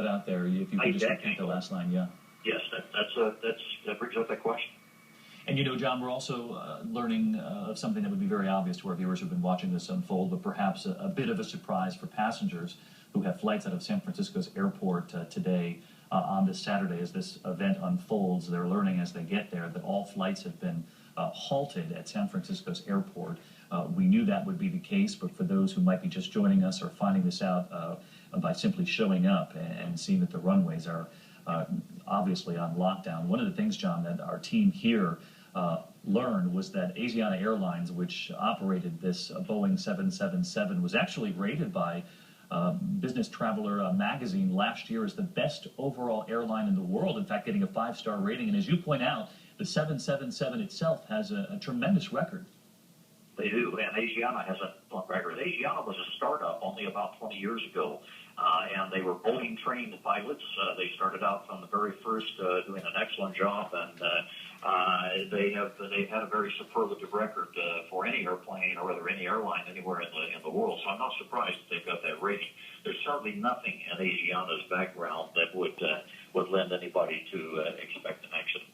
out there, if you could just repeat the last line, yeah. Yes, that brings up that question. And you know, John, we're also learning of something that would be very obvious to our viewers who've been watching this unfold, but perhaps a bit of a surprise for passengers who have flights out of San Francisco's airport today on this Saturday as this event unfolds. They're learning as they get there that all flights have been halted at San Francisco's airport. We knew that would be the case, but for those who might be just joining us or finding this out by simply showing up and seeing that the runways are obviously on lockdown, one of the things, John, that our team here learned was that Asiana Airlines, which operated this Boeing 777, was actually rated by Business Traveler magazine last year as the best overall airline in the world, in fact getting a 5-star rating. And as you point out, the 777 itself has a tremendous record. They do, and Asiana has a record. Asiana was a startup only about 20 years ago, and they were Boeing-trained pilots. They started out from the very first doing an excellent job, and they've had a very superlative record for any airplane or rather any airline anywhere in the world. So I'm not surprised that they've got that rating. There's certainly nothing in Asiana's background that would lend anybody to expect an accident.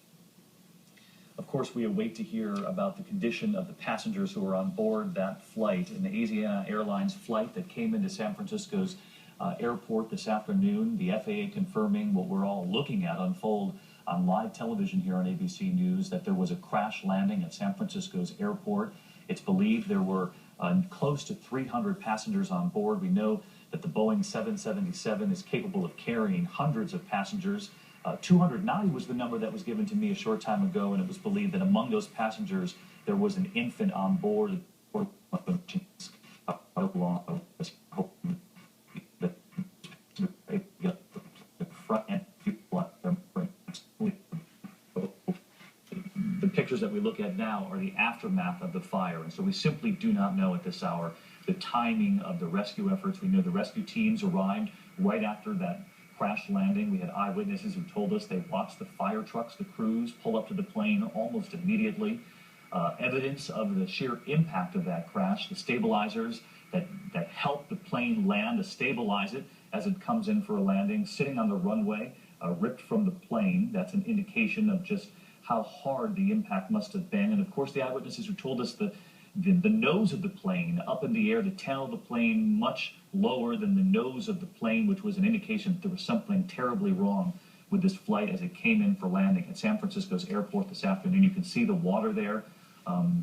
Of course, we await to hear about the condition of the passengers who are on board that flight, an Asiana Airlines flight that came into San Francisco's airport this afternoon. The FAA confirming what we're all looking at unfold on live television here on ABC News, that there was a crash landing at San Francisco's airport. It's believed there were close to 300 passengers on board. We know that the Boeing 777 is capable of carrying hundreds of passengers. 290 was the number that was given to me a short time ago, and it was believed that among those passengers there was an infant on board. The pictures that we look at now are the aftermath of the fire, and so we simply do not know at this hour the timing of the rescue efforts. We know the rescue teams arrived right after that crash landing. We had eyewitnesses who told us they watched the fire trucks, the crews, pull up to the plane almost immediately. Evidence of the sheer impact of that crash, the stabilizers that helped the plane land, to stabilize it as it comes in for a landing, sitting on the runway, ripped from the plane. That's an indication of just how hard the impact must have been. And of course, the eyewitnesses who told us the nose of the plane up in the air, the tail of the plane much lower than the nose of the plane, which was an indication that there was something terribly wrong with this flight as it came in for landing at San Francisco's airport this afternoon. You can see the water there,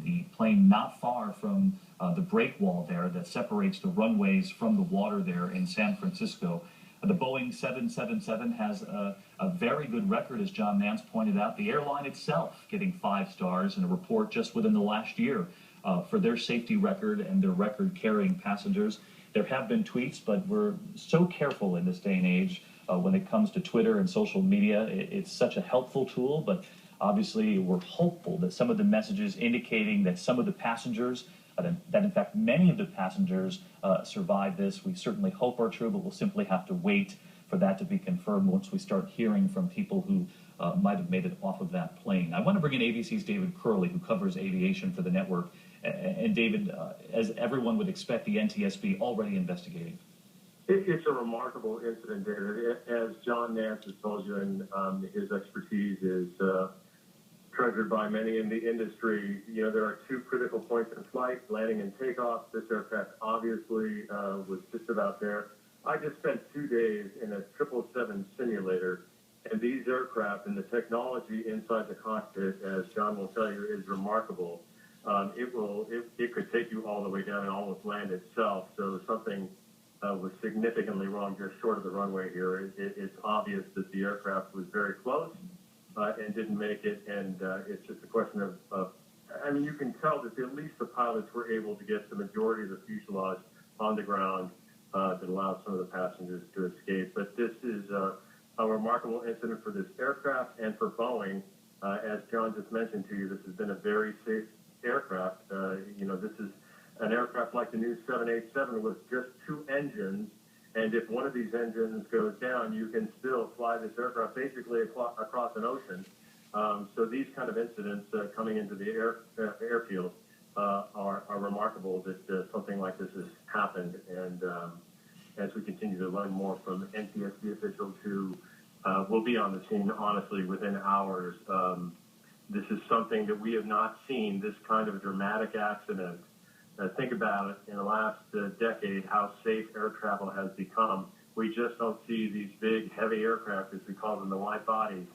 the plane not far from the break wall there that separates the runways from the water there in San Francisco. The Boeing 777 has a very good record, as John Nance pointed out. The airline itself getting 5 stars in a report just within the last year for their safety record and their record carrying passengers. There have been tweets, but we're so careful in this day and age when it comes to Twitter and social media. It's such a helpful tool, but obviously we're hopeful that some of the messages indicating that some of the passengers, that in fact many of the passengers survived this, we certainly hope are true, but we'll simply have to wait for that to be confirmed once we start hearing from people who might have made it off of that plane. I want to bring in ABC's David Curley, who covers aviation for the network. And David, as everyone would expect, the NTSB already investigating. It's a remarkable incident, David. As John Nance has told you, and his expertise is treasured by many in the industry. You know, there are 2 critical points in flight: landing and takeoff. This aircraft obviously was just about there. I just spent 2 days in a 777 simulator, and these aircraft and the technology inside the cockpit, as John will tell you, is remarkable. It could take you all the way down and almost land itself. So something was significantly wrong just short of the runway here. It's obvious that the aircraft was very close and didn't make it, and it's just a question of I mean, you can tell that at least the pilots were able to get the majority of the fuselage on the ground that allowed some of the passengers to escape. But this is a remarkable incident for this aircraft and for Boeing. As John just mentioned to you, this has been a very safe aircraft. You know, this is an aircraft like the new 787 with just 2 engines, and if one of these engines goes down, you can still fly this aircraft basically across an ocean. So these kind of incidents coming into the airfield are remarkable that something like this has happened. And as we continue to learn more from NTSB officials who will be on the scene, honestly, within hours. This is something that we have not seen, this kind of dramatic accident. Think about it, in the last decade, how safe air travel has become. We just don't see these big, heavy aircraft, as we call them, the wide bodies,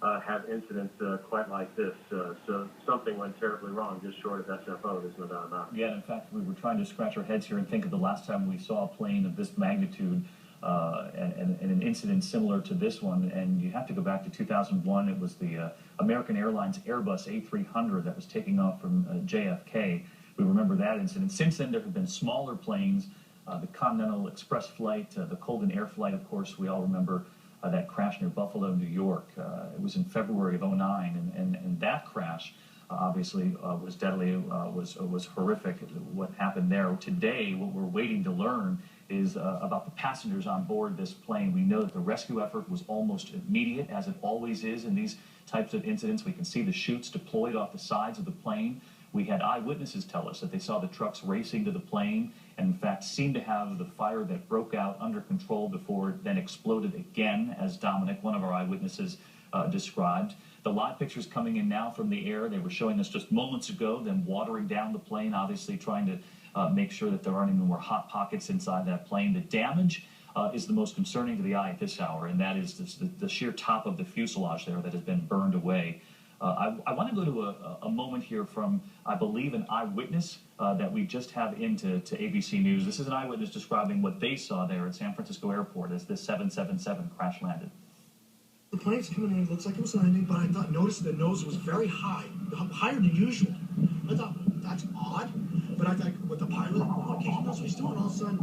have incidents quite like this. So something went terribly wrong, just short of SFO, there's no doubt about it. Yeah, in fact, we were trying to scratch our heads here and think of the last time we saw a plane of this magnitude and an incident similar to this one. And you have to go back to 2001. It was the American Airlines Airbus A300 that was taking off from JFK. We remember that incident. Since then, there have been smaller planes, the Continental Express flight, the Colden Air flight, of course, we all remember that crash near Buffalo, New York. It was in February of '09, and that crash obviously was deadly, was horrific, what happened there. Today, what we're waiting to learn is about the passengers on board this plane. We know that the rescue effort was almost immediate, as it always is in these types of incidents. We can see the chutes deployed off the sides of the plane. We had eyewitnesses tell us that they saw the trucks racing to the plane and, in fact, seemed to have the fire that broke out under control before it then exploded again, as Dominic, one of our eyewitnesses, described. The live pictures coming in now from the air, they were showing us just moments ago, them watering down the plane, obviously trying to make sure that there aren't any more hot pockets inside that plane. The damage is the most concerning to the eye at this hour, and that is the sheer top of the fuselage there that has been burned away. I want to go to a moment here from, I believe, an eyewitness that we just have into ABC News. This is an eyewitness describing what they saw there at San Francisco Airport as this 777 crash landed. The plane's coming in, it looks like it was landing, but I noticed the nose was very high, higher than usual. I thought, that's odd, but I thought, with the pilot, okay, he knows what he's doing. All of a sudden,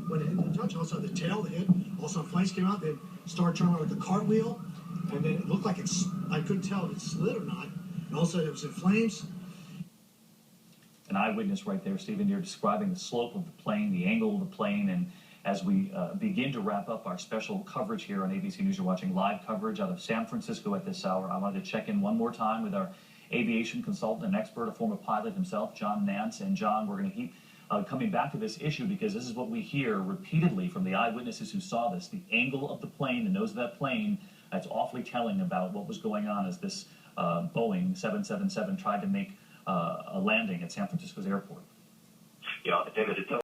when it hit the touch, all of a sudden the tail hit, all of a sudden flames came out, they started turning like a cartwheel. And then it looked like I couldn't tell if it slid or not. And all of a sudden it was in flames. An eyewitness right there, Stephen, you're describing the slope of the plane, the angle of the plane. And as we begin to wrap up our special coverage here on ABC News, you're watching live coverage out of San Francisco at this hour. I wanted to check in one more time with our aviation consultant and expert, a former pilot himself, John Nance. And John, we're going to keep coming back to this issue because this is what we hear repeatedly from the eyewitnesses who saw this. The angle of the plane, the nose of that plane, that's awfully telling about what was going on as this Boeing 777 tried to make a landing at San Francisco's airport. Yeah, David,